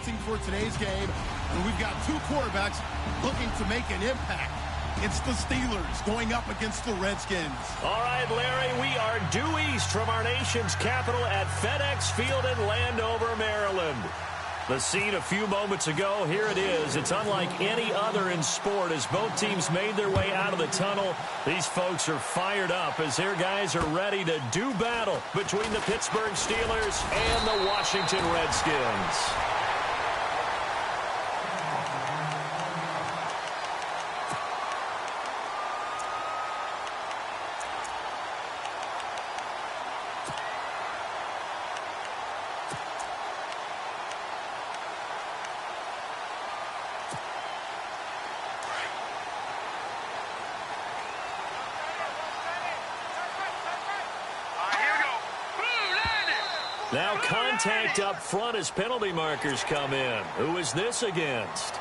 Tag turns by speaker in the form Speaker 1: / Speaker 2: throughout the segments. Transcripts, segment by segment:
Speaker 1: interesting for today's game. And we've got two quarterbacks looking to make an impact. It's the Steelers going up against the Redskins.
Speaker 2: All right, Larry, we are due east from our nation's capital at FedEx Field in Landover, Maryland. The scene a few moments ago, here it is. It's unlike any other in sport as both teams made their way out of the tunnel. These folks are fired up as their guys are ready to do battle between the Pittsburgh Steelers and the Washington Redskins. Now contact up front as penalty markers come in. Who is this against?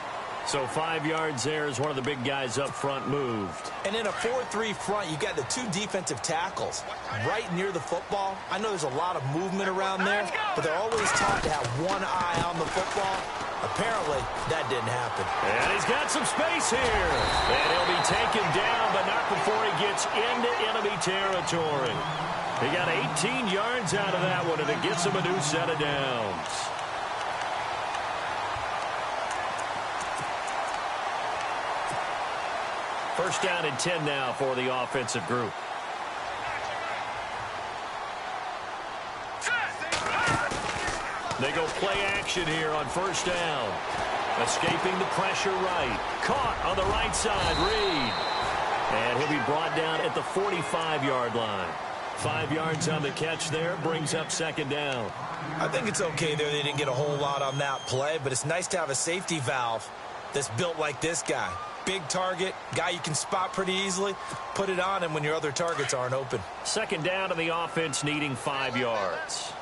Speaker 2: So 5 yards there as one of the big guys up front moved.
Speaker 3: And in a 4-3 front, you got the two defensive tackles right near the football. I know there's a lot of movement around there, but they're always taught to have one eye on the football. Apparently, that didn't happen.
Speaker 2: And he's got some space here. And he'll be taken down, but not before he gets into enemy territory. He got 18 yards out of that one, and it gets him a new set of downs. First down and 10 now for the offensive group. They go play action here on first down. Escaping the pressure right. Caught on the right side, Reed. And he'll be brought down at the 45-yard line. 5 yards on the catch there, brings up second down.
Speaker 3: I think it's okay there. They didn't get a whole lot on that play, but it's nice to have a safety valve that's built like this guy. Big target, guy you can spot pretty easily. Put it on him when your other targets aren't open.
Speaker 2: Second down and the offense needing 5 yards.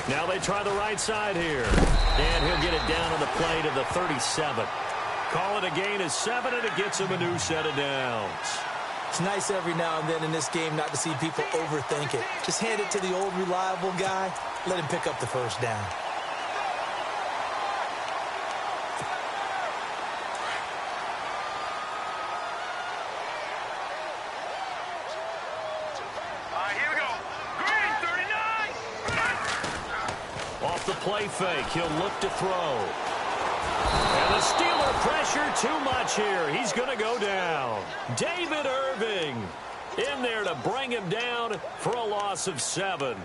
Speaker 2: Now they try the right side here. And he'll get it down on the play to the 37. Call it a gain of 7, and it gets him a new set of downs.
Speaker 3: It's nice every now and then in this game not to see people overthink it. Just hand it to the old reliable guy. Let him pick up the first down.
Speaker 2: The play fake. He'll look to throw. And the Steeler pressure too much here. He's going to go down. David Irving in there to bring him down for a loss of 7.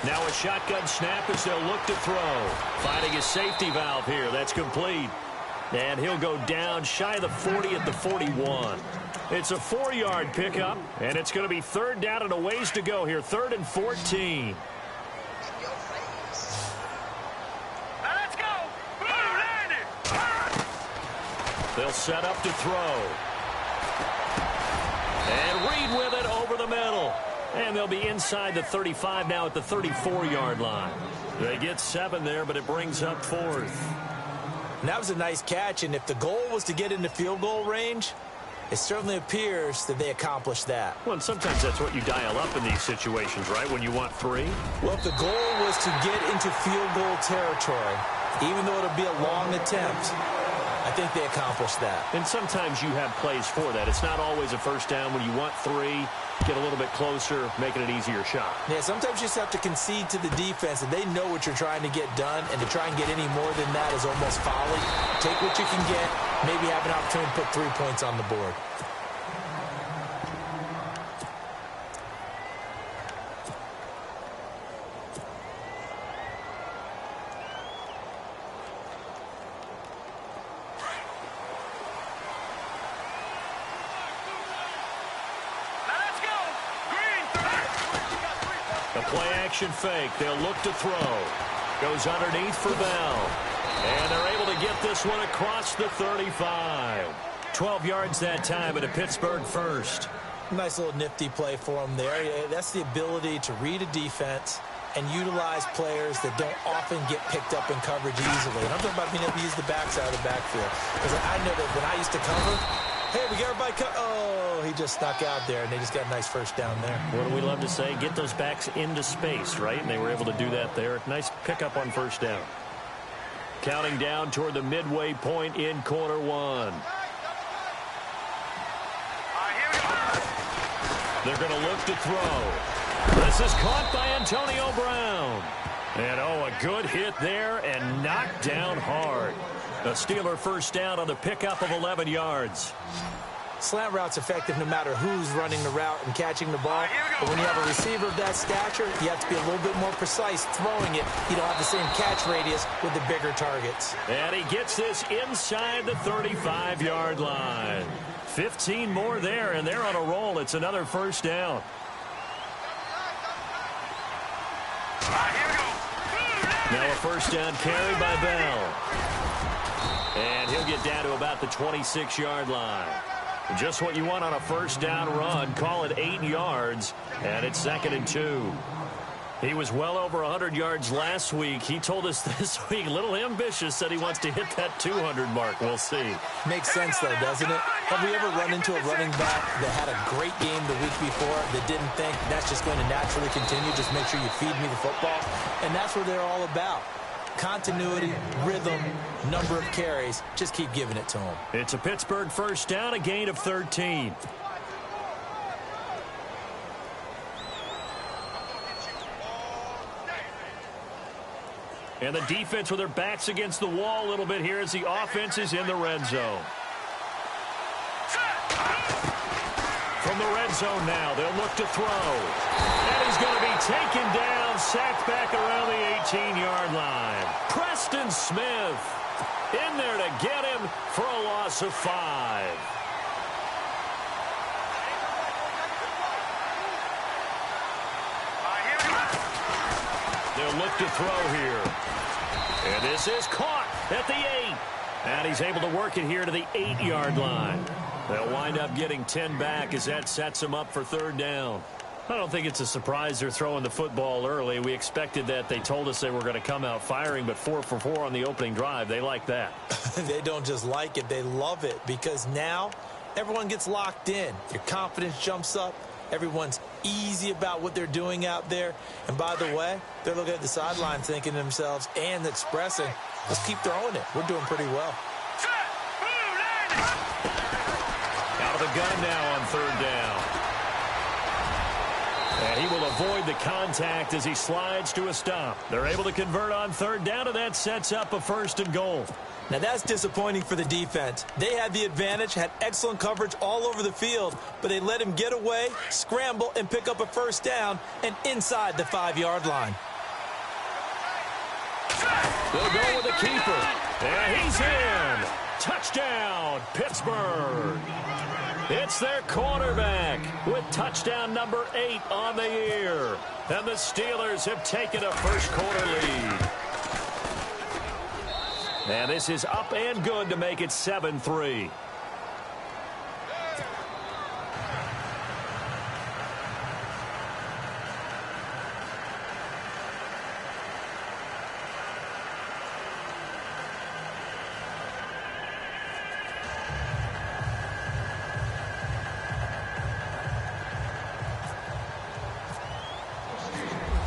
Speaker 2: Now a shotgun snap as they'll look to throw. Finding his safety valve here. That's complete. And he'll go down shy of the 40 at the 41. It's a 4-yard pickup, and it's going to be third down and a ways to go here. 3rd and 14.
Speaker 4: Let's go.
Speaker 2: They'll set up to throw. And Reed with it over the middle. And they'll be inside the 35 now at the 34-yard line. They get 7 there, but it brings up 4th.
Speaker 3: And that was a nice catch, and if the goal was to get into field goal range, it certainly appears that they accomplished that.
Speaker 2: Well, and sometimes that's what you dial up in these situations, right, when you want 3?
Speaker 3: Well, if the goal was to get into field goal territory, even though it'll be a long attempt, I think they accomplished that.
Speaker 2: And sometimes you have plays for that. It's not always a first down when you want 3. Get a little bit closer, making it easier shot.
Speaker 3: Yeah, sometimes you just have to concede to the defense, and they know what you're trying to get done, and to try and get any more than that is almost folly. Take what you can get, maybe have an opportunity to put 3 points on the board.
Speaker 2: Play-action fake. They'll look to throw. Goes underneath for Bell. And they're able to get this one across the 35. 12 yards that time and a Pittsburgh first.
Speaker 3: Nice little nifty play for him there. That's the ability to read a defense and utilize players that don't often get picked up in coverage easily. And I'm talking about being able to use the backside of the backfield. Because I know that when I used to cover, hey, we got everybody oh, he just snuck out there, and they just got a nice first down there.
Speaker 2: What do we love to say? Get those backs into space, right? And they were able to do that there. Nice pickup on first down. Counting down toward the midway point in quarter one. They're going to look to throw. This is caught by Antonio Brown. And, oh, a good hit there and knocked down hard. A Steeler first down on the pickup of 11 yards.
Speaker 3: Slant route's effective no matter who's running the route and catching the ball. But when you have a receiver of that stature, you have to be a little bit more precise throwing it. You don't have the same catch radius with the bigger targets.
Speaker 2: And he gets this inside the 35-yard line. 15 more there, and they're on a roll. It's another first down. Now a first down carry by Bell. And he'll get down to about the 26-yard line. Just what you want on a first down run. Call it 8 yards, and it's 2nd and 2. He was well over 100 yards last week. He told us this week, a little ambitious, said he wants to hit that 200 mark. We'll see.
Speaker 3: Makes sense, though, doesn't it? Have we ever run into a running back that had a great game the week before that didn't think that's just going to naturally continue? Just make sure you feed me the football. And that's what they're all about. Continuity, rhythm, number of carries. Just keep giving it to them.
Speaker 2: It's a Pittsburgh first down, a gain of 13. And the defense with their backs against the wall a little bit here as the offense is in the red zone. From the red zone now, they'll look to throw. And he's going to be taken down, sacked back around the 18-yard line. Preston Smith in there to get him for a loss of 5. They'll look to throw here. And this is caught at the 8. And he's able to work it here to the 8-yard line. They'll wind up getting 10 back as that sets them up for third down. I don't think it's a surprise they're throwing the football early. We expected that. They told us they were going to come out firing, but 4 for 4 on the opening drive. They like that.
Speaker 3: They don't just like it. They love it because now everyone gets locked in. Your confidence jumps up. Everyone's easy about what they're doing out there. And by the way, they're looking at the sideline thinking to themselves and expressing, let's keep throwing it. We're doing pretty well.
Speaker 2: Out of the gun now on third down. And he will avoid the contact as he slides to a stop. They're able to convert on third down, and that sets up a 1st and goal.
Speaker 3: Now that's disappointing for the defense. They had the advantage, had excellent coverage all over the field, but they let him get away, scramble, and pick up a first down and inside the 5-yard line.
Speaker 2: They'll go with the keeper. And he's in. Touchdown, Pittsburgh. It's their quarterback with touchdown number 8 on the year. And the Steelers have taken a first-quarter lead. And this is up and good to make it 7-3.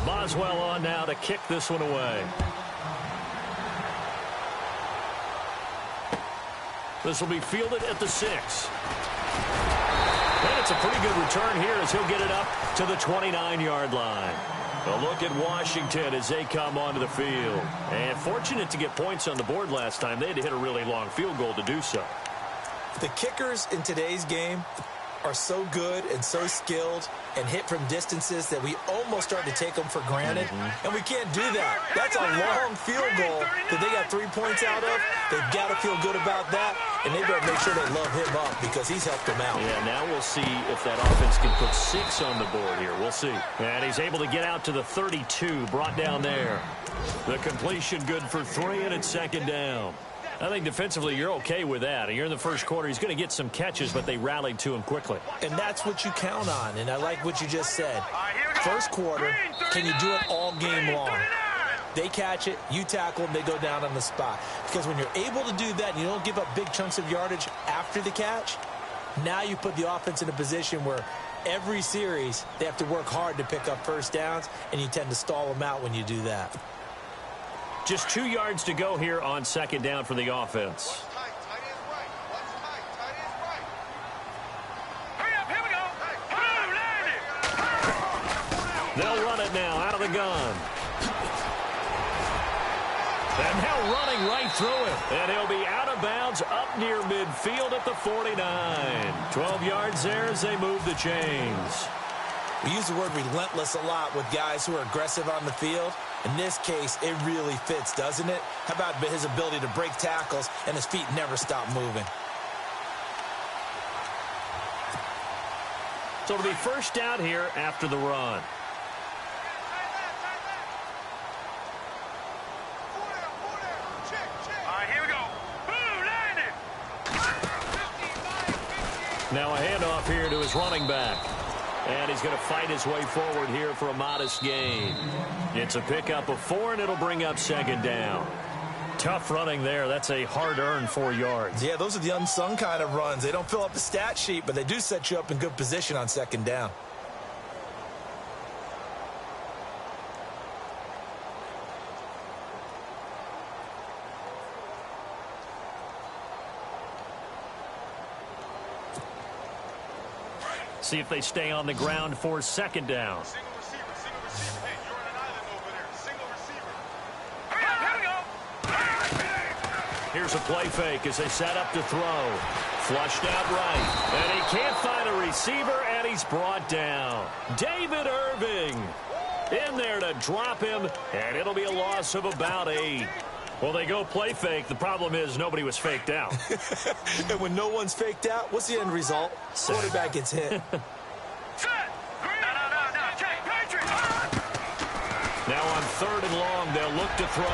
Speaker 2: Boswell on now to kick this one away. This will be fielded at the 6. And it's a pretty good return here as he'll get it up to the 29-yard line. A look at Washington as they come onto the field. And fortunate to get points on the board last time. They had to hit a really long field goal to do so.
Speaker 3: The kickers in today's game are so good and so skilled and hit from distances that we almost start to take them for granted. And we can't do that. That's a long field goal that they got 3 points out of. They've got to feel good about that, and they better make sure they love him up because he's helped them out.
Speaker 2: Yeah, now we'll see if that offense can put 6 on the board here. We'll see. And he's able to get out to the 32, brought down there. The completion good for 3, and it's 2nd down. I think defensively you're okay with that. You're in the first quarter. He's going to get some catches, but they rallied to him quickly.
Speaker 3: And that's what you count on, and I like what you just said. First quarter, can you do it all game long? They catch it, you tackle them, they go down on the spot. Because when you're able to do that and you don't give up big chunks of yardage after the catch, now you put the offense in a position where every series they have to work hard to pick up first downs, and you tend to stall them out when you do that.
Speaker 2: Just 2 yards to go here on second down for the offense. They'll run it now out of the gun. And now running right through it. And he'll be out of bounds up near midfield at the 49. 12 yards there as they move the chains.
Speaker 3: We use the word relentless a lot with guys who are aggressive on the field. In this case, it really fits, doesn't it? How about his ability to break tackles and his feet never stop moving?
Speaker 2: So it'll be first down here after the run. Now a handoff here to his running back. And he's going to fight his way forward here for a modest gain. It's a pickup of 4, and it'll bring up second down. Tough running there. That's a hard-earned 4 yards.
Speaker 3: Yeah, those are the unsung kind of runs. They don't fill up the stat sheet, but they do set you up in good position on second down.
Speaker 2: See if they stay on the ground for second down.
Speaker 1: Single receiver. Hey, you're on an island over there. Single receiver.
Speaker 2: Here's a play fake as they set up to throw. Flushed out right. And he can't find a receiver, and he's brought down. David Irving in there to drop him, and it'll be a loss of about 8. Well, they go play fake. The problem is nobody was faked out.
Speaker 3: And when no one's faked out, what's the end result? Quarterback gets hit.
Speaker 2: Now on 3rd and long, they'll look to throw.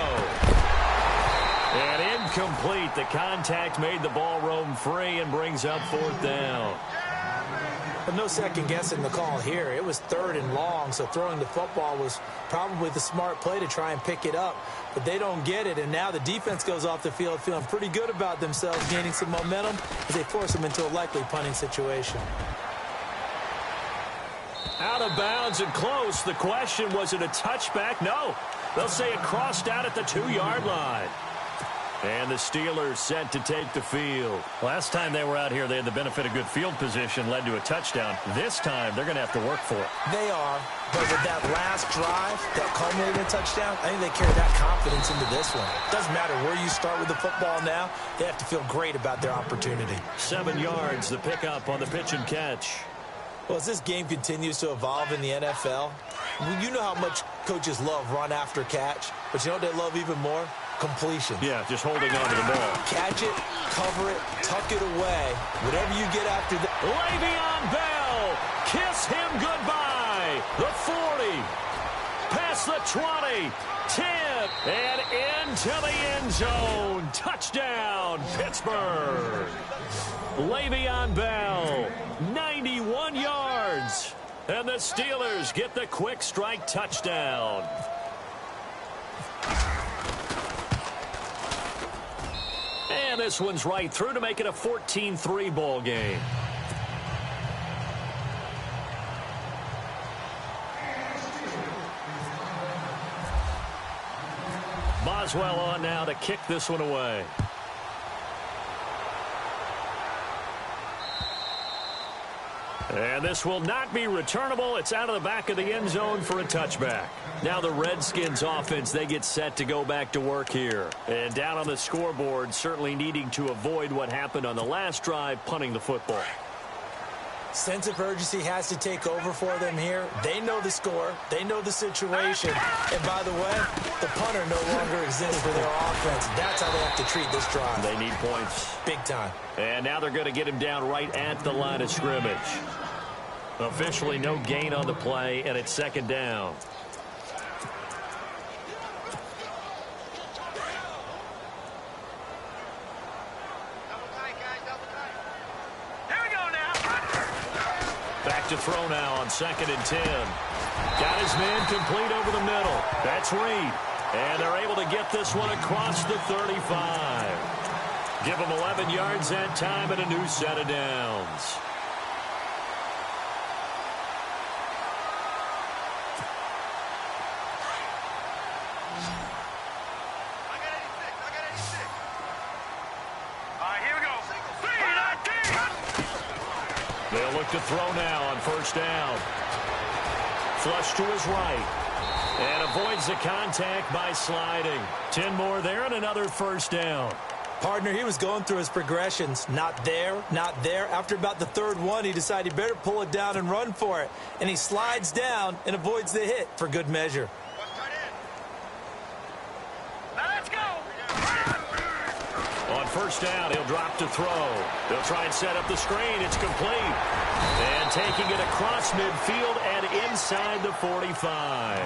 Speaker 2: And incomplete. The contact made the ball roam free and brings up 4th down.
Speaker 3: But no second guessing the call here. It was 3rd and long, so throwing the football was probably the smart play to try and pick it up. But they don't get it, and now the defense goes off the field feeling pretty good about themselves, gaining some momentum as they force them into a likely punting situation.
Speaker 2: Out of bounds and close. The question, was it a touchback? No. They'll say it crossed out at the 2-yard line. And the Steelers set to take the field. Last time they were out here, they had the benefit of good field position, led to a touchdown. This time, they're going to have to work for it.
Speaker 3: They are, but with that last drive that culminated in a touchdown, I think they carry that confidence into this one. Doesn't matter where you start with the football now, they have to feel great about their opportunity.
Speaker 2: 7 yards, the pickup on the pitch and catch.
Speaker 3: Well, as this game continues to evolve in the NFL, you know how much coaches love run after catch, but you know what they love even more? Completion.
Speaker 2: Yeah, just holding on to the ball.
Speaker 3: Catch it, cover it, tuck it away. Whatever you get after that.
Speaker 2: Le'Veon Bell, kiss him goodbye. The 40, past the 20, 10, and into the end zone. Touchdown, Pittsburgh. Le'Veon Bell, 91 yards. And the Steelers get the quick strike touchdown. And this one's right through to make it a 14-3 ball game. Boswell on now to kick this one away. And this will not be returnable. It's out of the back of the end zone for a touchback. Now the Redskins offense, they get set to go back to work here. And down on the scoreboard, certainly needing to avoid what happened on the last drive, punting the football.
Speaker 3: Sense of urgency has to take over for them here. They know the score. They know the situation. And by the way, the punter no longer exists for their offense. That's how they have to treat this drive.
Speaker 2: They need points.
Speaker 3: Big time.
Speaker 2: And now they're going to get him down right at the line of scrimmage. Officially no gain on the play, and it's second down. Back to throw now on 2nd and 10. Got his man complete over the middle. That's Reed. And they're able to get this one across the 35. Give him 11 yards that time and a new set of downs. They'll look to throw now on 1st down. Flush to his right. And avoids the contact by sliding. 10 more there and another 1st down.
Speaker 3: Partner, he was going through his progressions. Not there, not there. After about the 3rd one, he decided he better pull it down and run for it. And he slides down and avoids the hit for good measure.
Speaker 2: On 1st down, he'll drop to throw. They'll try and set up the screen. It's complete. And taking it across midfield and inside the 45.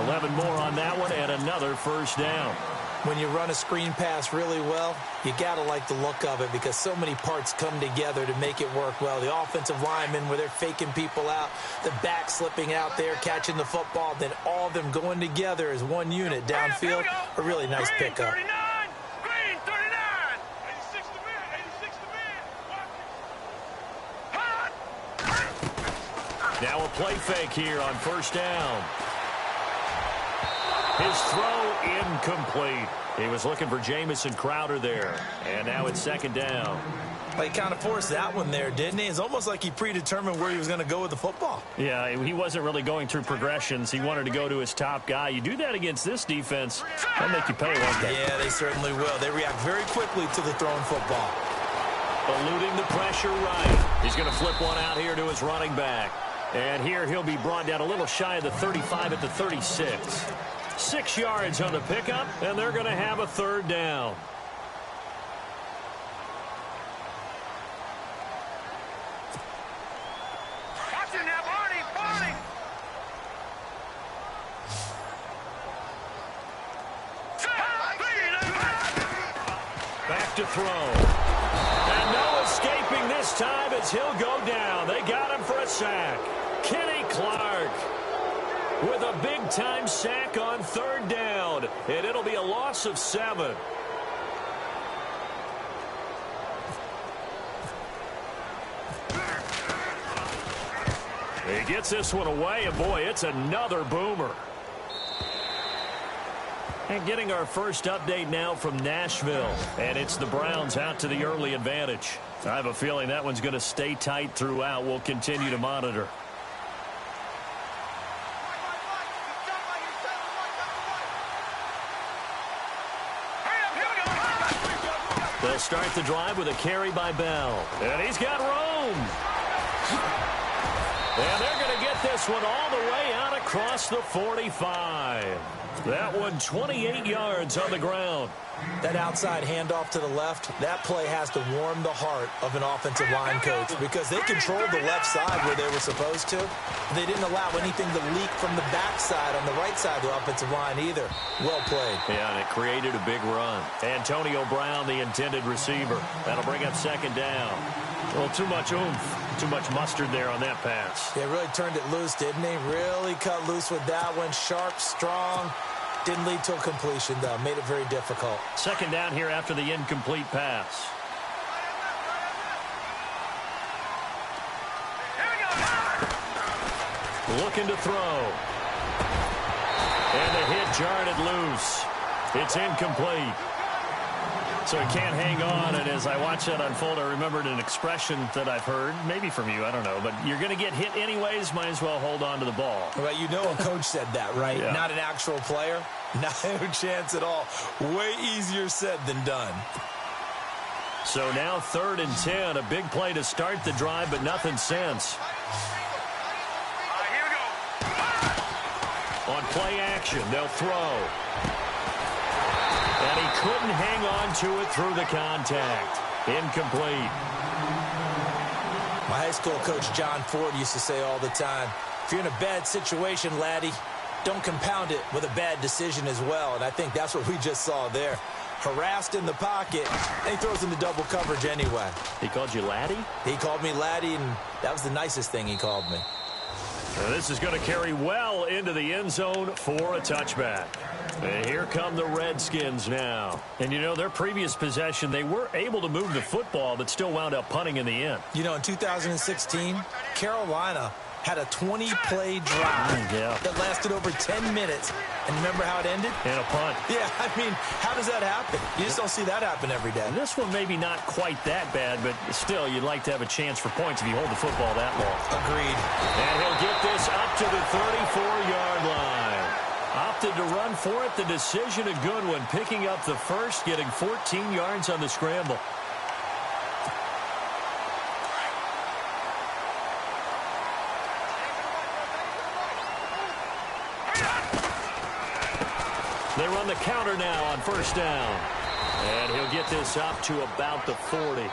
Speaker 2: 11 more on that one and another 1st down.
Speaker 3: When you run a screen pass really well, you got to like the look of it because so many parts come together to make it work well. The offensive linemen, where they're faking people out, the back slipping out there, catching the football, then all of them going together as one unit downfield. A really nice pickup.
Speaker 2: Now a play fake here on 1st down. His throw incomplete. He was looking for Jamison Crowder there. And now it's 2nd down.
Speaker 3: He kind of forced that one there, didn't he? It's almost like he predetermined where he was going to go with the football.
Speaker 2: Yeah, he wasn't really going through progressions. He wanted to go to his top guy. You do that against this defense, they'll make you pay, won't they?
Speaker 3: Yeah, they certainly will. They react very quickly to the thrown football.
Speaker 2: Eluding the pressure right. He's going to flip one out here to his running back. And here he'll be brought down a little shy of the 35 at the 36. 6 yards on the pickup, and they're going to have a 3rd down. Back to throw. And no escaping this time as he'll go down. They got him for a sack. Kenny Clark with a big-time sack on 3rd down. And it'll be a loss of 7. He gets this one away, and boy, it's another boomer. And getting our first update now from Nashville. And it's the Browns out to the early advantage. I have a feeling that one's going to stay tight throughout. We'll continue to monitor. They'll start the drive with a carry by Bell. And he's got room. And they're going to get this one all the way out across the 45. That one 28 yards on the ground.
Speaker 3: That outside handoff to the left, that play has to warm the heart of an offensive line coach because they controlled the left side where they were supposed to. They didn't allow anything to leak from the backside on the right side of the offensive line either. Well played.
Speaker 2: Yeah, and it created a big run. Antonio Brown, the intended receiver. That'll bring up 2nd down. Well, too much oomph, too much mustard there on that pass.
Speaker 3: Yeah, really turned it loose, didn't he? Really cut loose with that one. Sharp, strong. Didn't lead to a completion, though. Made it very difficult.
Speaker 2: 2nd down here after the incomplete pass. Looking to throw. And the hit jarred it loose. It's incomplete. So he can't hang on, and as I watch that unfold, I remembered an expression that I've heard, maybe from you, I don't know, but you're going to get hit anyways, might as well hold on to the ball.
Speaker 3: Well, you know a coach said that, right?
Speaker 2: Yeah.
Speaker 3: Not an actual player. No chance at all. Way easier said than done.
Speaker 2: So now 3rd and 10, a big play to start the drive, but nothing since.
Speaker 4: Here we go.
Speaker 2: On play action, they'll throw. And he couldn't hang on to it through the contact. Incomplete.
Speaker 3: My high school coach, John Ford, used to say all the time, if you're in a bad situation, laddie, don't compound it with a bad decision as well. And I think that's what we just saw there. harassed in the pocket, and he throws into double coverage anyway.
Speaker 2: He called you laddie?
Speaker 3: He called me laddie, and that was the nicest thing he called me.
Speaker 2: This is going to carry well into the end zone for a touchback. And here come the Redskins now. And, you know, their previous possession, they were able to move the football, but still wound up punting in the end.
Speaker 3: You know, in 2016, Carolina had a 20-play drive that lasted over 10 minutes. And remember how it ended?
Speaker 2: And a punt.
Speaker 3: Yeah, I mean, how does that happen? You just don't see that happen every day.
Speaker 2: And this one maybe not quite that bad, but still, you'd like to have a chance for points if you hold the football that long.
Speaker 3: Agreed.
Speaker 2: And he'll get this up to the 34-yard line. Opted to run for it. The decision a good one. Picking up the first, getting 14 yards on the scramble. They run the counter now on first down. And he'll get this up to about the 40.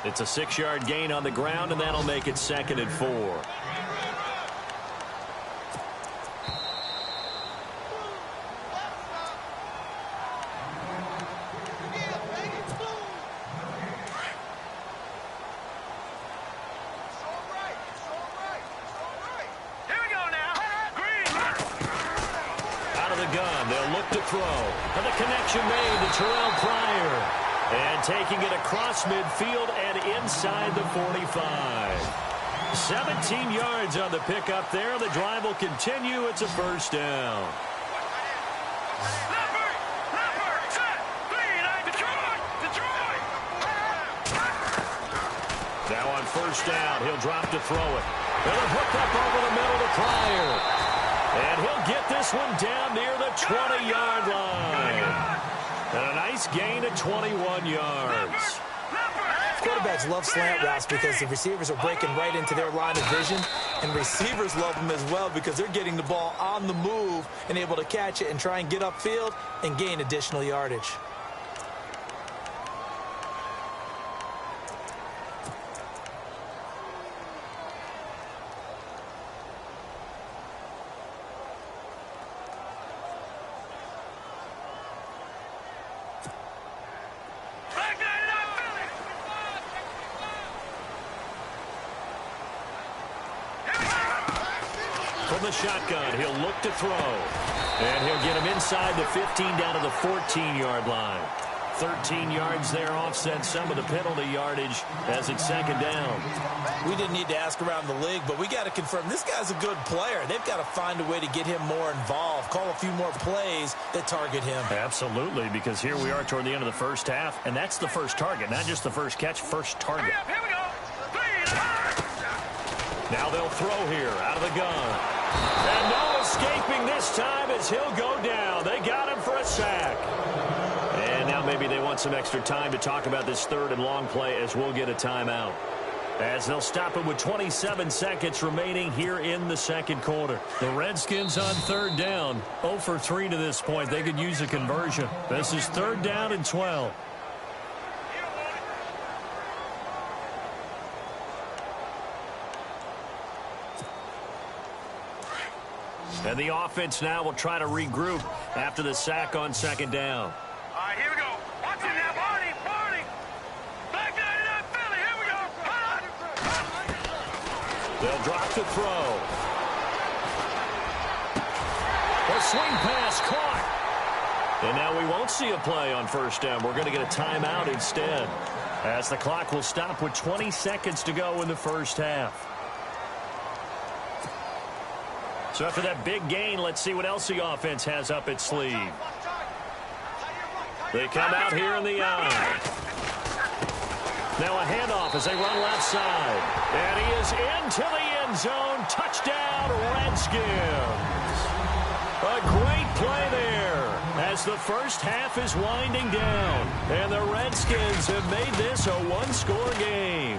Speaker 2: It's a 6-yard gain on the ground, and that'll make it 2nd and 4. And the connection made to Terrell Pryor. And taking it across midfield and inside the 45. 17 yards on the pickup there. The drive will continue. It's a first down. Now on first down, he'll drop to throw it. And a hook up over the middle to Pryor. And he'll get this one down near the 20-yard line. And a nice gain of 21 yards.
Speaker 3: Quarterbacks love slant routes because the receivers are breaking right into their line of vision. And receivers love them as well because they're getting the ball on the move and able to catch it and try and get upfield and gain additional yardage.
Speaker 2: From the shotgun, he'll look to throw. And he'll get him inside the 15 down to the 14-yard line. 13 yards there, offset some of the penalty yardage as it's 2nd down.
Speaker 3: We didn't need to ask around the league, but we got to confirm this guy's a good player. They've got to find a way to get him more involved, call a few more plays that target him.
Speaker 2: Absolutely, because here we are toward the end of the first half, and that's the first target, not just the first catch, first target.
Speaker 4: Here we go.
Speaker 2: Now they'll throw here out of the gun. And no escaping this time as he'll go down. They got him for a sack. And now maybe they want some extra time to talk about this 3rd and long play as we'll get a timeout. As they'll stop him with 27 seconds remaining here in the 2nd quarter. The Redskins on 3rd down. 0 for 3 to this point. They could use a conversion. This is 3rd down and 12. And the offense now will try to regroup after the sack on 2nd down.
Speaker 4: All right, here we go. Watch it now, Barney. Back 99 Philly, here we go.
Speaker 2: They'll drop to throw. A swing pass caught. And now we won't see a play on first down. We're going to get a timeout instead, as the clock will stop with 20 seconds to go in the first half. So after that big gain, let's see what else the offense has up its sleeve. They come out here in the eye. Now a handoff as they run left side. And he is into the end zone. Touchdown, Redskins. A great play there as the first half is winding down. And the Redskins have made this a one-score game.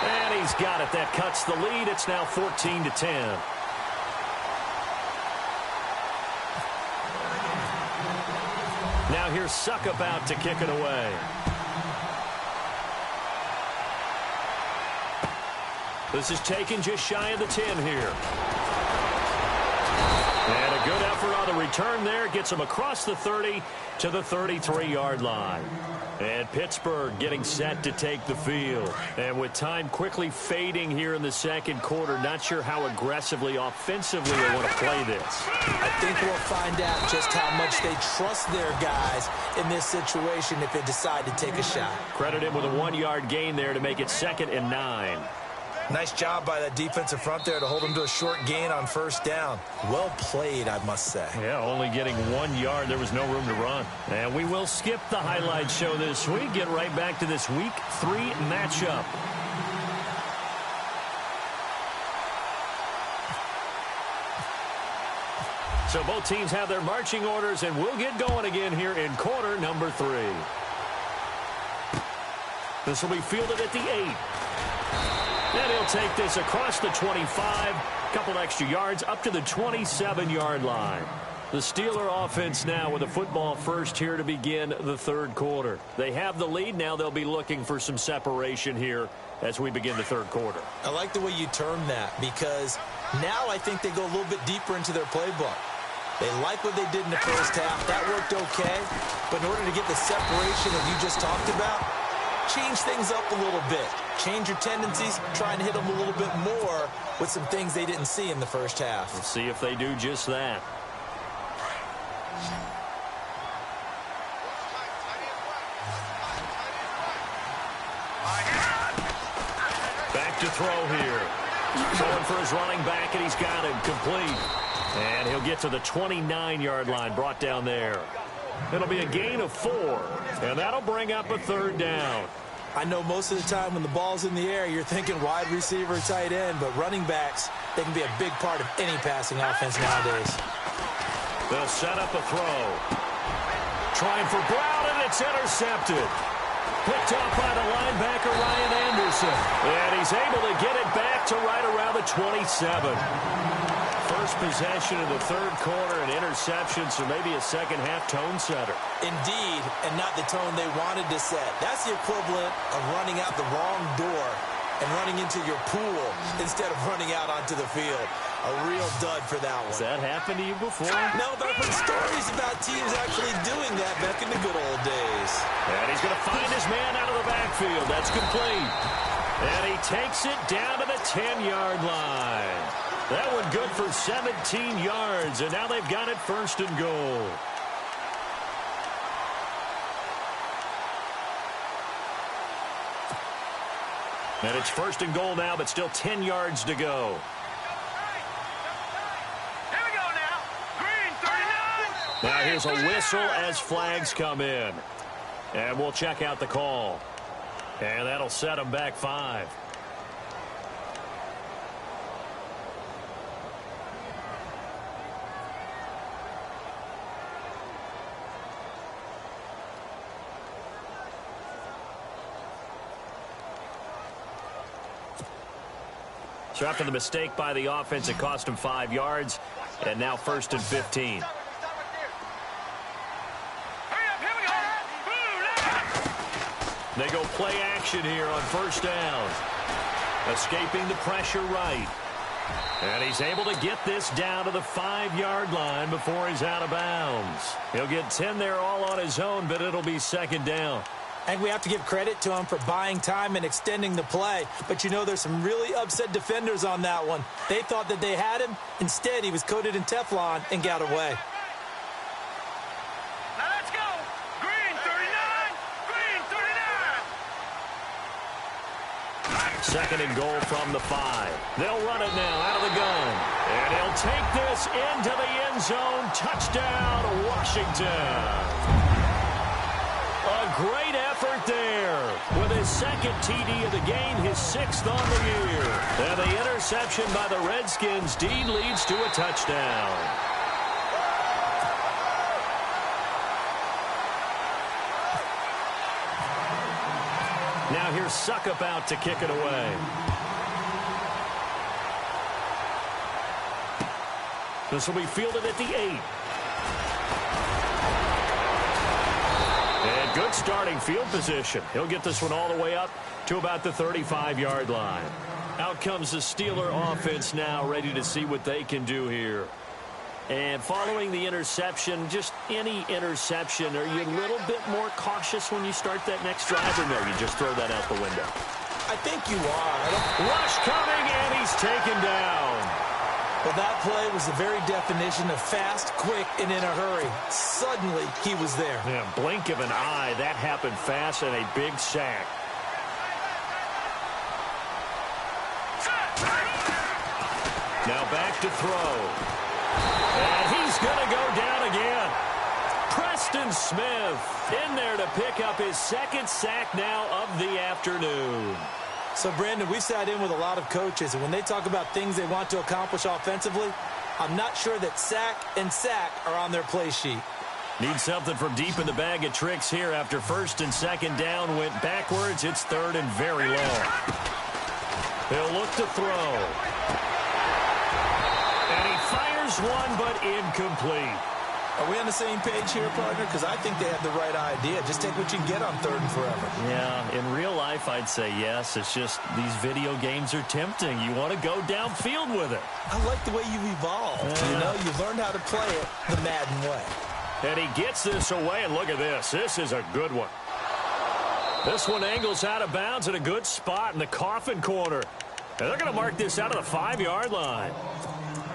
Speaker 2: And he's got it. That cuts the lead. It's now 14-10. Now here's Suckup out to kick it away. This is taken just shy of the 10 here. And a good effort on the return there. Gets him across the 30 to the 33-yard line. And Pittsburgh getting set to take the field. And with time quickly fading here in the second quarter, not sure how aggressively, offensively they want to play this.
Speaker 3: I think we'll find out just how much they trust their guys in this situation if they decide to take a shot.
Speaker 2: Credit him with a 1-yard gain there to make it 2nd and 9.
Speaker 3: Nice job by that defensive front there to hold him to a short gain on first down. Well played, I must say.
Speaker 2: Yeah, only getting 1 yard. There was no room to run. And we will skip the highlight show this week. Get right back to this Week 3 matchup. So both teams have their marching orders, and we'll get going again here in quarter number 3. This will be fielded at the 8. And he'll take this across the 25, couple extra yards up to the 27-yard line. The Steeler offense now with a football first here to begin the third quarter. They have the lead. Now they'll be looking for some separation here as we begin the third quarter.
Speaker 3: I like the way you termed that because now I think they go a little bit deeper into their playbook. They like what they did in the first half. That worked okay. But in order to get the separation that you just talked about, change things up a little bit. Change your tendencies, try and hit them a little bit more with some things they didn't see in the first half.
Speaker 2: Let's see if they do just that. Back to throw here. Going for his running back, and he's got him complete. And he'll get to the 29-yard line, brought down there. It'll be a gain of 4, and that'll bring up a 3rd down.
Speaker 3: I know most of the time when the ball's in the air, you're thinking wide receiver, tight end, but running backs, they can be a big part of any passing offense nowadays.
Speaker 2: They'll set up a throw. Trying for Brown, and it's intercepted. Picked off by the linebacker, Ryan Anderson. And he's able to get it back to right around the 27. First possession of the third quarter, an interception, so maybe a second-half tone setter.
Speaker 3: Indeed, and not the tone they wanted to set. That's the equivalent of running out the wrong door and running into your pool instead of running out onto the field. A real dud for that one.
Speaker 2: Has that happened to you before?
Speaker 3: No, but I've heard stories about teams actually doing that back in the good old days.
Speaker 2: And he's going to find his man out of the backfield. That's complete. And he takes it down to the 10-yard line. That one good for 17 yards, and now they've got it 1st and goal. And it's 1st and goal now, but still 10 yards to go.
Speaker 4: Here we go now. Green, 39.
Speaker 2: Now here's a whistle as flags come in. And we'll check out the call. And that'll set them back 5. So after the mistake by the offense, it cost him 5 yards. And now 1st and 15. They go play action here on 1st down. Escaping the pressure right. And he's able to get this down to the 5-yard line before he's out of bounds. He'll get 10 there all on his own, but it'll be 2nd down.
Speaker 3: And we have to give credit to him for buying time and extending the play. But, you know, there's some really upset defenders on that one. They thought that they had him. Instead, he was coated in Teflon and got away.
Speaker 4: Now let's go. Green, 39. Green, 39.
Speaker 2: 2nd and goal from the 5. They'll run it now out of the gun. And he'll take this into the end zone. Touchdown, Washington. A great effort there with his 2nd TD of the game, his 6th on the year. And the interception by the Redskins indeed leads to a touchdown. Now here's Suckup out to kick it away. This will be fielded at the 8. And good starting field position. He'll get this one all the way up to about the 35-yard line. Out comes the Steeler offense now, ready to see what they can do here. And following the interception, just any interception, are you a little bit more cautious when you start that next drive, or no, you just throw that out the window?
Speaker 3: I think you are.
Speaker 2: Rush coming, and he's taken down.
Speaker 3: Well, that play was the very definition of fast, quick, and in a hurry. Suddenly, he was there.
Speaker 2: Yeah, blink of an eye. That happened fast, and a big sack. Now back to throw. And he's going to go down again. Preston Smith in there to pick up his second sack now of the afternoon.
Speaker 3: So, Brandon, we sat in with a lot of coaches, and when they talk about things they want to accomplish offensively, I'm not sure that sack and sack are on their play sheet.
Speaker 2: Need something from deep in the bag of tricks here after first and second down went backwards. It's third and very long. He'll look to throw. And he fires one, but incomplete.
Speaker 3: Are we on the same page here, partner? Because I think they have the right idea. Just take what you can get on third and forever.
Speaker 2: Yeah, in real life, I'd say yes. It's just these video games are tempting. You want to go downfield with it.
Speaker 3: I like the way you've evolved. You know, you've learned how to play it the Madden way.
Speaker 2: And he gets this away, and look at this. This is a good one. This one angles out of bounds in a good spot in the coffin corner. And they're going to mark this out of the 5-yard line.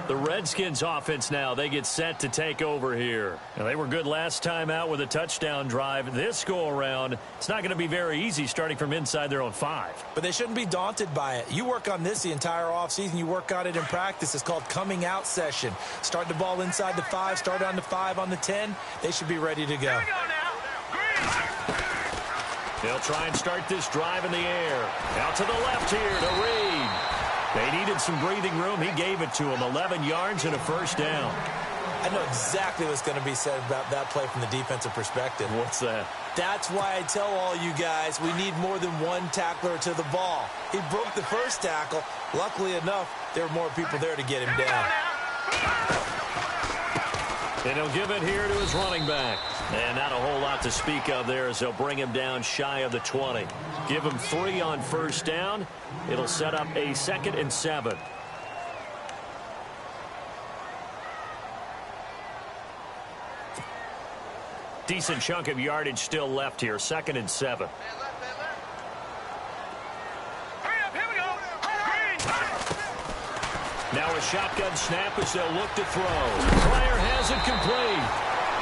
Speaker 2: The Redskins offense now, they get set to take over here. Now, they were good last time out with a touchdown drive. This go-around, it's not going to be very easy starting from inside their own 5.
Speaker 3: But they shouldn't be daunted by it. You work on this the entire offseason. You work on it in practice. It's called coming out session. Start the ball inside the 5, start on the 5, on the 10. They should be ready to go.
Speaker 4: Here we go now.
Speaker 2: They'll try and start this drive in the air. Out to the left here to Reed. They needed some breathing room. He gave it to him. 11 yards and a first down.
Speaker 3: I know exactly what's going to be said about that play from the defensive perspective.
Speaker 2: What's that?
Speaker 3: That's why I tell all you guys we need more than one tackler to the ball. He broke the first tackle. Luckily enough, there were more people there to get him down.
Speaker 2: And he'll give it here to his running back. And not a whole lot to speak of there as they'll bring him down shy of the 20. Give him 3 on first down. It'll set up a 2nd and 7. Decent chunk of yardage still left here. 2nd and 7.
Speaker 4: Hurry up, here we go.
Speaker 2: Now a shotgun snap as they'll look to throw. Pryor has it complete.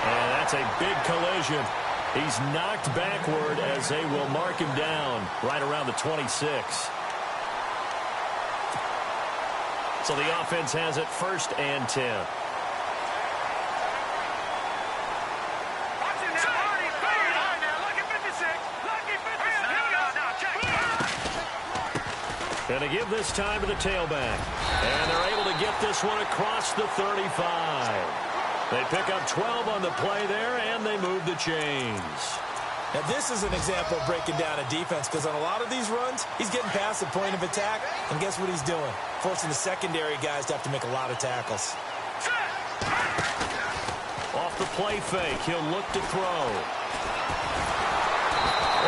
Speaker 2: And that's a big collision. He's knocked backward as they will mark him down right around the 26. So the offense has it 1st and 10.
Speaker 4: Watch it now, Marty. All right, now, lucky 56. Lucky 56. Here we go. Now, check.
Speaker 2: Going to give this time to the tailback. And they're able to get this one across the 35. They pick up 12 on the play there, and they move the chains.
Speaker 3: Now, this is an example of breaking down a defense because on a lot of these runs, he's getting past the point of attack, and guess what he's doing? Forcing the secondary guys to have to make a lot of tackles.
Speaker 2: Off the play fake, he'll look to throw.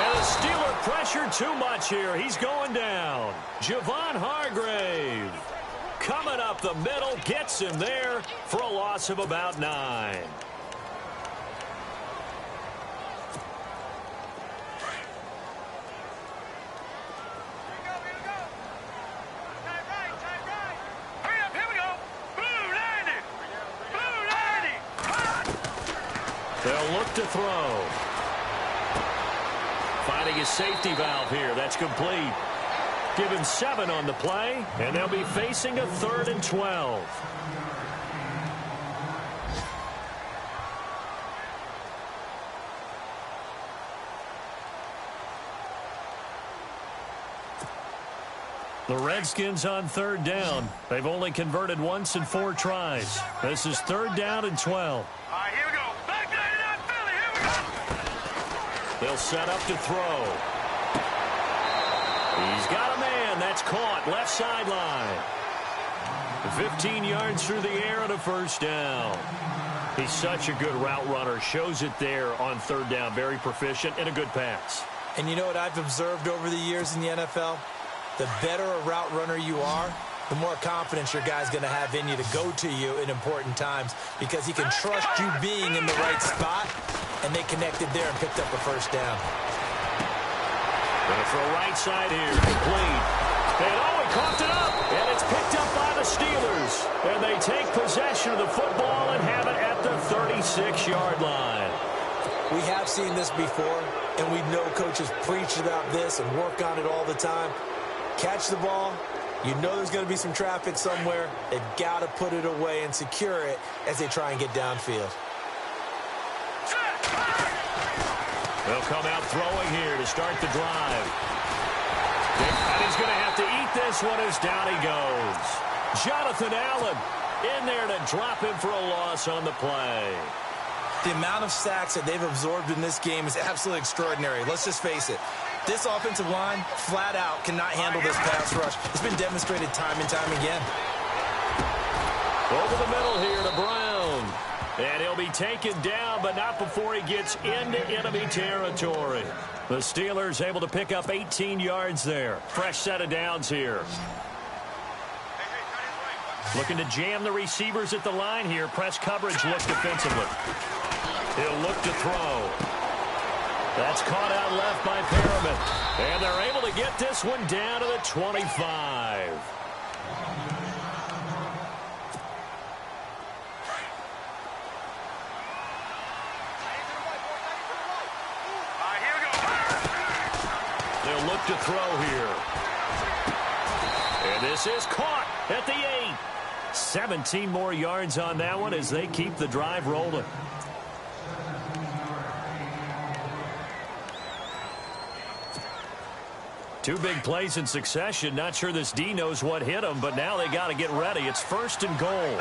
Speaker 2: And the Steeler pressure too much here. He's going down. Javon Hargrave coming up the middle, gets him there for a loss of about 9. They'll look to throw. Finding his safety valve here. That's complete. Give him 7 on the play, and they'll be facing a 3rd and 12. The Redskins on 3rd down. They've only converted once in 4 tries. This is 3rd down and 12.
Speaker 4: All right, here we go. Back 99 Philly. Here we go.
Speaker 2: They'll set up to throw. He's got a man. That's caught. Left sideline. 15 yards through the air and a first down. He's such a good route runner. Shows it there on 3rd down. Very proficient and a good pass.
Speaker 3: And you know what I've observed over the years in the NFL? The better a route runner you are, the more confidence your guy's going to have in you to go to you in important times because he can trust you being in the right spot, and they connected there and picked up a first down.
Speaker 2: Going to throw right side here. Complete. He coughed it up, and it's picked up by the Steelers. And they take possession of the football and have it at the 36-yard line.
Speaker 3: We have seen this before, and we know coaches preach about this and work on it all the time. Catch the ball. You know there's going to be some traffic somewhere. They've got to put it away and secure it as they try and get downfield.
Speaker 2: They'll come out throwing here to start the drive. And he's going to have to eat this one as down he goes. Jonathan Allen in there to drop him for a loss on the play.
Speaker 3: The amount of sacks that they've absorbed in this game is absolutely extraordinary. Let's just face it. This offensive line, flat out, cannot handle this pass rush. It's been demonstrated time and time again.
Speaker 2: Over the middle here to Brown. And he'll be taken down, but not before he gets into enemy territory. The Steelers able to pick up 18 yards there. Fresh set of downs here. Looking to jam the receivers at the line here. Press coverage looks defensively. He'll look to throw. That's caught out left by Perriman. And they're able to get this one down to the 25. They'll look to throw here. And this is caught at the 8. 17 more yards on that one as they keep the drive rolling. Two big plays in succession. Not sure this D knows what hit him, but now they got to get ready. It's 1st and goal.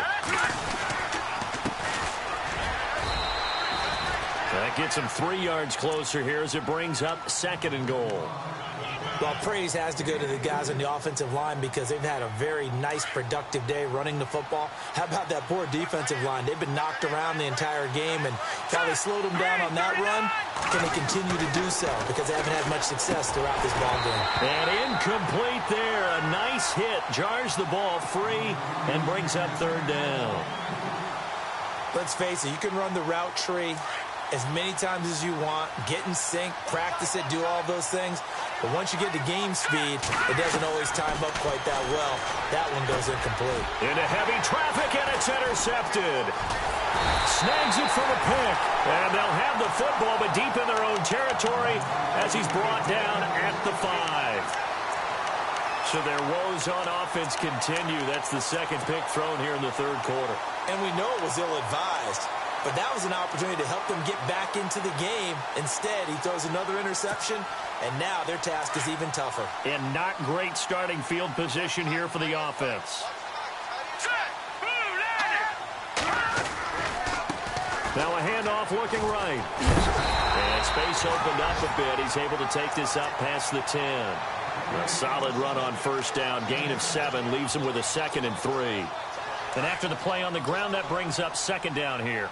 Speaker 2: That gets him 3 yards closer here as it brings up 2nd and goal.
Speaker 3: Well, praise has to go to the guys on the offensive line because they've had a very nice, productive day running the football. How about that poor defensive line? They've been knocked around the entire game, and while they slowed them down on that run, can they continue to do so because they haven't had much success throughout this ball game.
Speaker 2: And incomplete there. A nice hit. Jars the ball free and brings up 3rd down.
Speaker 3: Let's face it, you can run the route tree as many times as you want, get in sync, practice it, do all those things. But once you get to game speed, it doesn't always time up quite that well. That one goes incomplete.
Speaker 2: Into heavy traffic, and it's intercepted. Snags it for the pick. And they'll have the football, but deep in their own territory as he's brought down at the 5. So their woes on offense continue. That's the 2nd pick thrown here in the 3rd quarter.
Speaker 3: And we know it was ill-advised. But that was an opportunity to help them get back into the game. Instead, he throws another interception, and now their task is even tougher.
Speaker 2: And not great starting field position here for the offense. Now a handoff looking right. And space opened up a bit. He's able to take this up past the 10. A solid run on 1st down. Gain of 7 leaves him with a 2nd and 3. And after the play on the ground, that brings up 2nd down here.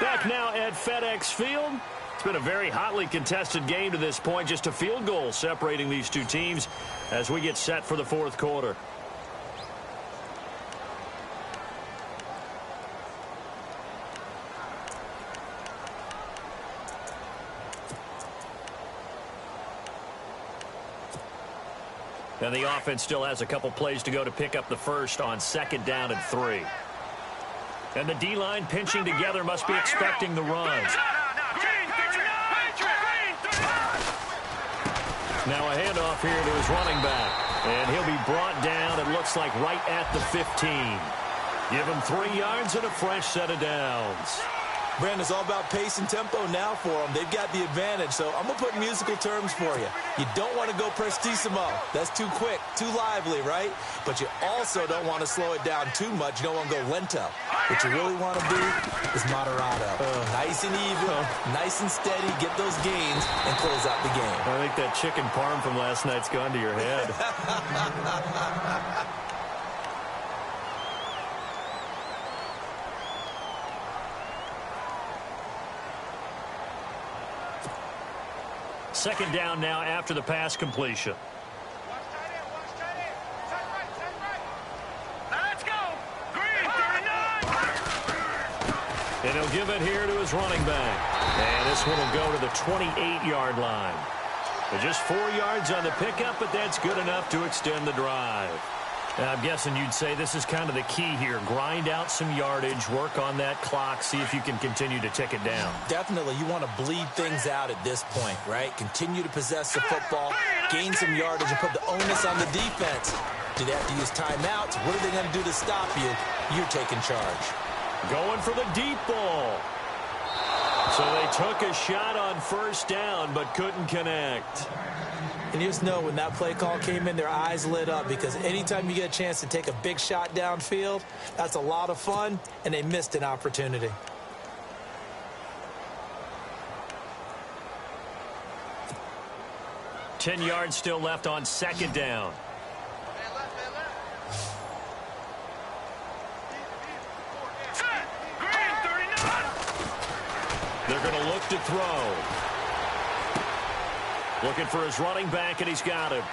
Speaker 2: Back now at FedEx Field. It's been a very hotly contested game to this point. Just a field goal separating these two teams as we get set for the 4th quarter. And the offense still has a couple plays to go to pick up the first on 2nd down and 3. And the D-line pinching together must be expecting the run. Now a handoff here to his running back. And he'll be brought down, it looks like, right at the 15. Give him 3 yards and a fresh set of downs.
Speaker 3: Brandon, it's all about pace and tempo now for them. They've got the advantage, so I'm going to put musical terms for you. You don't want to go prestissimo. That's too quick, too lively, right? But you also don't want to slow it down too much. You don't want to go lento. What you really want to do is moderato. Nice and even, nice and steady, get those gains, and close out the game.
Speaker 2: I think that chicken parm from last night's gone to your head. second down now after the pass completion.
Speaker 4: Let's go. Green 39.
Speaker 2: And he'll give it here to his running back. And this one will go to the 28-yard line. Just 4 yards on the pickup, but that's good enough to extend the drive. I'm guessing you'd say this is kind of the key here. Grind out some yardage, work on that clock, see if you can continue to tick it down.
Speaker 3: Definitely, you want to bleed things out at this point, right? Continue to possess the football, gain some yardage, and put the onus on the defense. Do they have to use timeouts? What are they going to do to stop you? You're taking charge.
Speaker 2: Going for the deep ball. So they took a shot on first down, but couldn't connect.
Speaker 3: And you just know when that play call came in, their eyes lit up, because anytime you get a chance to take a big shot downfield, that's a lot of fun, and they missed an opportunity.
Speaker 2: Ten yards still left on second down.
Speaker 4: Green 39.
Speaker 2: They're going to look to throw. Looking for his running back, and he's got him.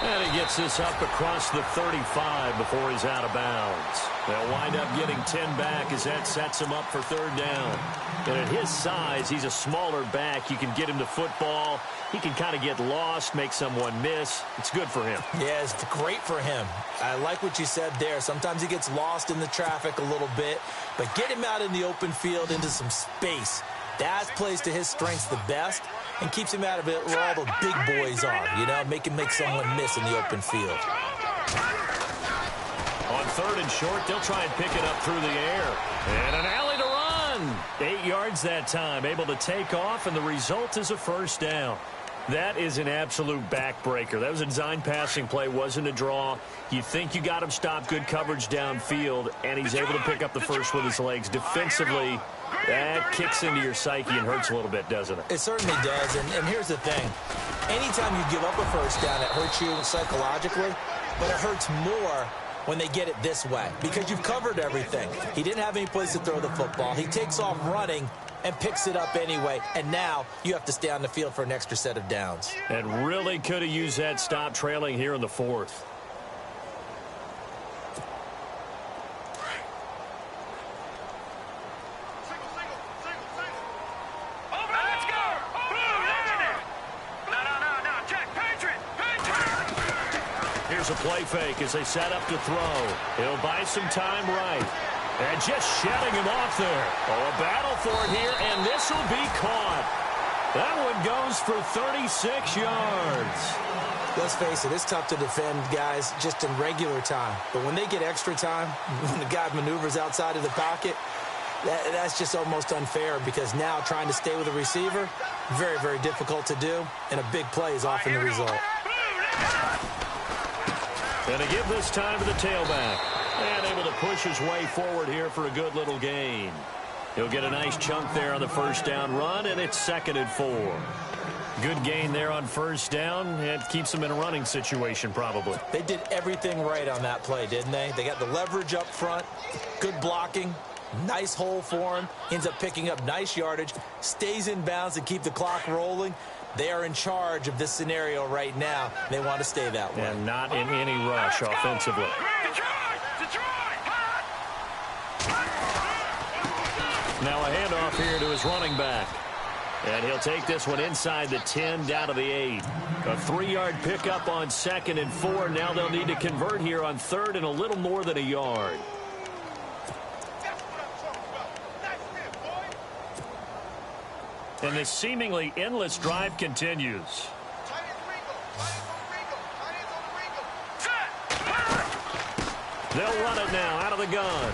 Speaker 2: And he gets this up across the 35 before he's out of bounds. They'll wind up getting 10 back as that sets him up for third down. And at his size, he's a smaller back. You can get him to football. He can kind of get lost, make someone miss. It's good for him.
Speaker 3: Yeah, it's great for him. I like what you said there. Sometimes he gets lost in the traffic a little bit, but get him out in the open field into some space. That plays to his strengths the best and keeps him out of it where all the big boys are, you know, make someone miss in the open field.
Speaker 2: On third and short, they'll try and pick it up through the air. And an alley to run. 8 yards that time, able to take off, and the result is a first down. That is an absolute backbreaker. That was a design passing play, wasn't a draw. You think you got him stopped, good coverage downfield, and he's able to pick up the first with his legs. Defensively, that kicks into your psyche and hurts a little bit, doesn't it?
Speaker 3: It certainly does, and here's the thing. Anytime you give up a first down, it hurts you psychologically, but it hurts more when they get it this way because you've covered everything. He didn't have any place to throw the football. He takes off running and picks it up anyway, and now you have to stay on the field for an extra set of downs.
Speaker 2: And really could have used that stop trailing here in the fourth. Here's a play fake as they set up to throw. He'll buy some time right. And just shedding him off there. Oh, a battle for it here, and this will be caught. That one goes for 36 yards.
Speaker 3: Let's face it, it's tough to defend guys just in regular time. But when they get extra time, when the guy maneuvers outside of the pocket, that's just almost unfair because now trying to stay with a receiver, very, very difficult to do, and a big play is often the result.
Speaker 2: And to give this time to the tailback. And able to push his way forward here for a good little gain. He'll get a nice chunk there on the first down run, and it's 2nd and 4. Good gain there on first down. It keeps them in a running situation probably.
Speaker 3: They did everything right on that play, didn't they? They got the leverage up front, good blocking, nice hole for him, ends up picking up nice yardage, stays in bounds to keep the clock rolling. They are in charge of this scenario right now. They want to stay that way.
Speaker 2: And not in any rush offensively. Now a handoff here to his running back. And he'll take this one inside the 10 down to the 8. A 3-yard pickup on 2nd and 4. Now they'll need to convert here on 3rd and a little more than a yard. And this seemingly endless drive continues. They'll run it now out of the gun.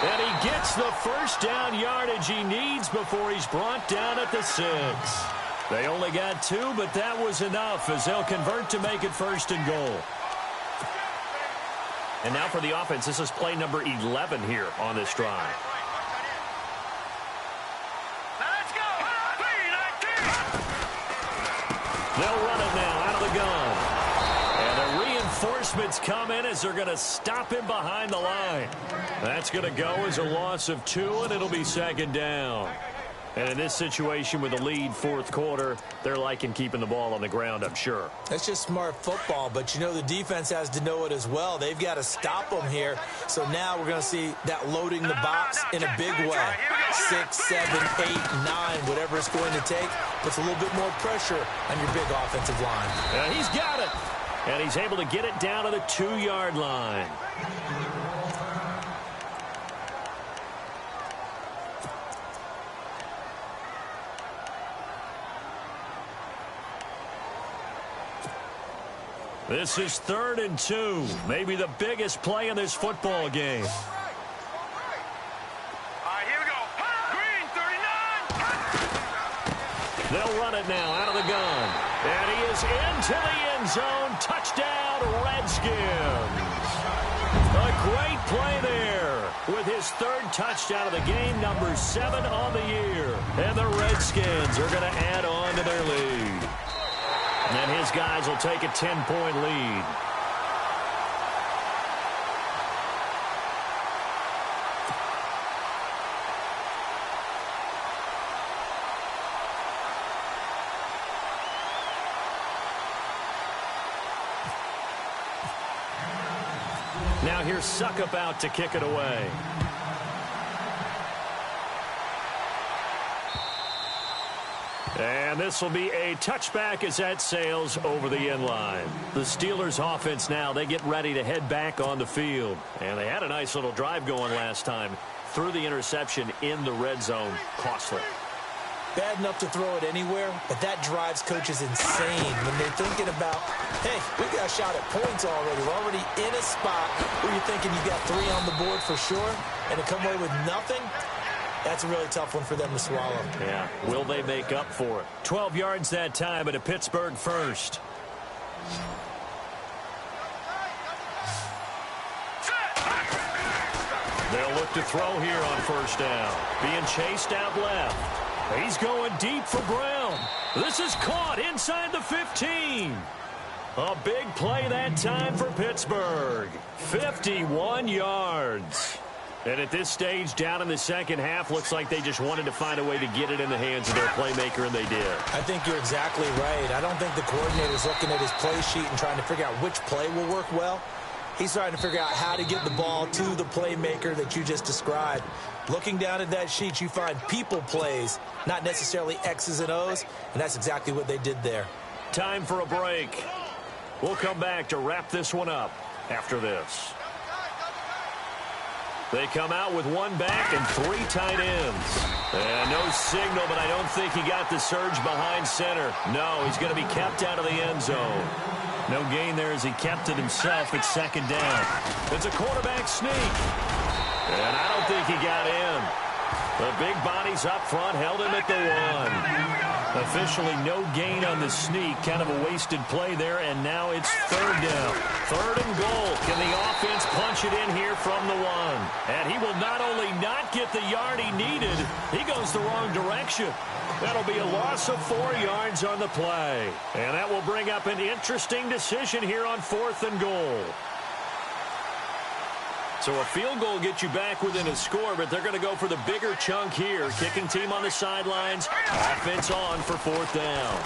Speaker 2: And he gets the first down yardage he needs before he's brought down at the 6. They only got 2, but that was enough as they'll convert to make it 1st and goal. And now for the offense, this is play number 11 here on this drive. They'll run it now out of the gun. And the reinforcements come in as they're going to stop him behind the line. That's going to go as a loss of 2, and it'll be 2nd down. And in this situation with the lead fourth quarter, they're liking keeping the ball on the ground, I'm sure.
Speaker 3: That's just smart football, but you know the defense has to know it as well. They've got to stop them here. So now we're going to see that loading the box in a big way. 6, 7, 8, 9, whatever it's going to take, puts a little bit more pressure on your big offensive line.
Speaker 2: He's got it. And he's able to get it down to the 2-yard line. This is 3rd and 2. Maybe the biggest play in this football game.
Speaker 4: All right, here we go. Green, 39.
Speaker 2: They'll run it now out of the gun. And he is into the end zone. Touchdown, Redskins. A great play there with his 3rd touchdown of the game, number 7 on the year. And the Redskins are going to add on to their lead. And his guys will take a 10-point lead. Now here's Suckup out to kick it away. And this will be a touchback as that sails over the end line. The Steelers offense now, they get ready to head back on the field. And they had a nice little drive going last time. Threw the interception in the red zone. Costly.
Speaker 3: Bad enough to throw it anywhere, but that drives coaches insane when they're thinking about, hey, we got a shot at points already. We're already in a spot where you're thinking you got 3 on the board for sure, and to come away with nothing, that's a really tough one for them to swallow.
Speaker 2: Yeah, will they make up for it? 12 yards that time at a Pittsburgh first. They'll look to throw here on first down. Being chased out left. He's going deep for Brown. This is caught inside the 15. A big play that time for Pittsburgh. 51 yards. And at this stage, down in the second half, looks like they just wanted to find a way to get it in the hands of their playmaker, and they did.
Speaker 3: I think you're exactly right. I don't think the coordinator's looking at his play sheet and trying to figure out which play will work well. He's trying to figure out how to get the ball to the playmaker that you just described. Looking down at that sheet, you find people plays, not necessarily X's and O's, and that's exactly what they did there.
Speaker 2: Time for a break. We'll come back to wrap this one up after this. They come out with 1 back and 3 tight ends. And no signal, but I don't think he got the surge behind center. No, he's going to be kept out of the end zone. No gain there as he kept it himself at 2nd down. It's a quarterback sneak. And I don't think he got in. The big bodies up front held him at the 1. Officially no gain on the sneak. Kind of a wasted play there, and now it's 3rd down. 3rd and goal. Can the offense punch it in here from the 1? And he will not only not get the yard he needed, he goes the wrong direction. That'll be a loss of 4 yards on the play. And that will bring up an interesting decision here on 4th and goal. So a field goal gets you back within a score, but they're going to go for the bigger chunk here. Kicking team on the sidelines. Offense on for 4th down.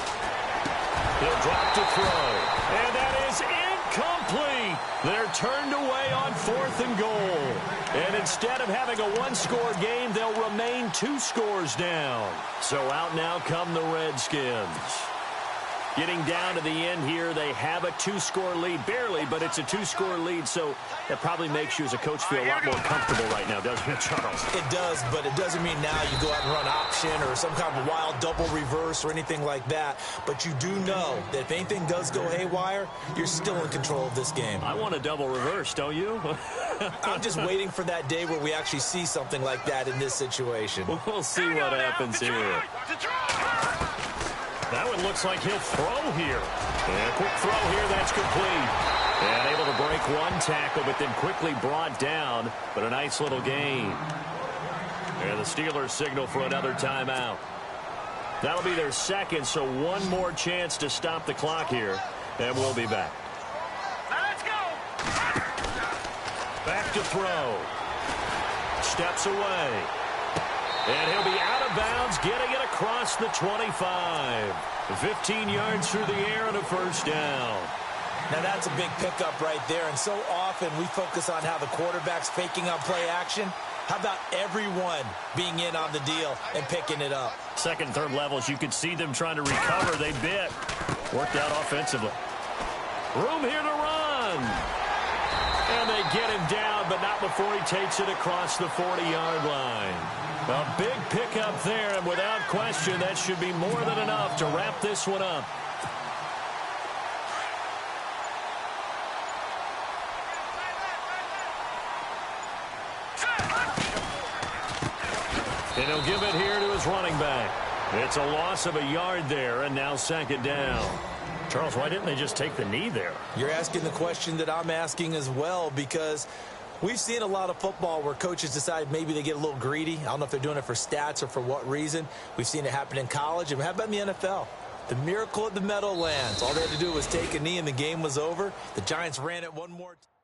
Speaker 2: He'll drop to throw. And that is incomplete. They're turned away on 4th and goal. And instead of having a 1-score game, they'll remain 2 scores down. So out now come the Redskins. Getting down to the end here, they have a 2-score lead. Barely, but it's a 2-score lead, so that probably makes you as a coach feel a lot more comfortable right now, doesn't it, Charles?
Speaker 3: It does, but it doesn't mean now you go out and run option or some kind of wild double reverse or anything like that. But you do know that if anything does go haywire, you're still in control of this game.
Speaker 2: I want a double reverse, don't you?
Speaker 3: I'm just waiting for that day where we actually see something like that in this situation.
Speaker 2: We'll see what happens here. That one looks like he'll throw here. And a quick throw here, that's complete. And able to break 1 tackle, but then quickly brought down. But a nice little gain. And the Steelers signal for another timeout. That'll be their 2nd, so 1 more chance to stop the clock here. And we'll be back.
Speaker 4: Let's go.
Speaker 2: Back to throw. Steps away. And he'll be out of of bounds, getting it across the 25. 15 yards through the air and a first down.
Speaker 3: Now that's a big pickup right there, and so often we focus on how the quarterback's faking on play action. How about everyone being in on the deal and picking it up?
Speaker 2: Second, third levels, you could see them trying to recover. They bit. Worked out offensively. Room here to run. And they get him down, but not before he takes it across the 40-yard line. A big pickup there, and without question, that should be more than enough to wrap this one up. And he'll give it here to his running back. It's a loss of a yard there, and now second down. Charles, why didn't they just take the knee there?
Speaker 3: You're asking the question that I'm asking as well, because we've seen a lot of football where coaches decide maybe they get a little greedy. I don't know if they're doing it for stats or for what reason. We've seen it happen in college, and how about in the NFL? The miracle at the Meadowlands. All they had to do was take a knee, and the game was over. The Giants ran it one more time.